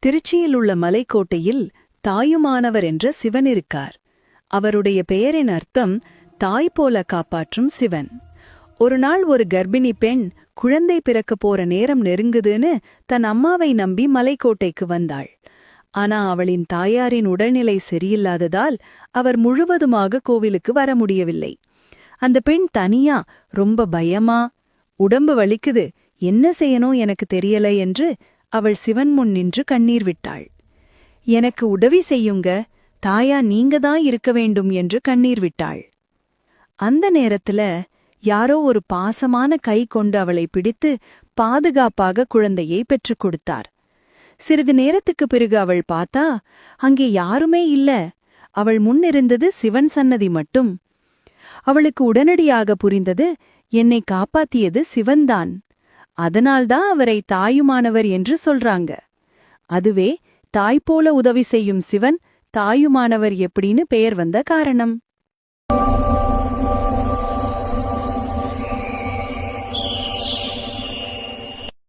திருச்சியில் உள்ள மலைக்கோட்டையில் தாயுமானவர் என்ற சிவன் இருக்கார். அவருடைய பெயரின் அர்த்தம் தாய் போல காப்பாற்றும் சிவன். ஒரு நாள் ஒரு கர்ப்பிணி பெண் குழந்தை பிறக்க போற நேரம் நெருங்குதுன்னு தன் அம்மாவை நம்பி மலைக்கோட்டைக்கு வந்தாள். ஆனா அவளின் தாயாரின் உடல்நிலை சரியில்லாததால் அவர் முழுவதுமாக கோவிலுக்கு வர முடியவில்லை. அந்த பெண் தனியா ரொம்ப பயமா, உடம்பு வலிக்குது, என்ன செய்யணும் எனக்கு தெரியல என்று அவள் சிவன் முன் நின்று கண்ணீர் விட்டாள். எனக்கு உதவி செய்யுங்க, தாயா நீங்க தான் இருக்க வேண்டும் என்று கண்ணீர் விட்டாள். அந்த நேரத்துல யாரோ ஒரு பாசமான கை கொண்டு அவளை பிடித்து பாதுகாப்பாக குழந்தையை பெற்றுக் கொடுத்தார். சிறிது நேரத்துக்கு பிறகு அவள் பார்த்தா அங்கே யாருமே இல்ல. அவள் முன்னிருந்தது சிவன் சன்னதி மட்டும். அவளுக்கு உடனடியாக புரிந்தது, என்னை காப்பாத்தியது சிவன்தான். அதனால்தான் அவரை தாயுமானவர் என்று சொல்றாங்க. அதுவே தாய்போல உதவி செய்யும் சிவன் தாயுமானவர் எப்படின்னு பெயர் வந்த காரணம்.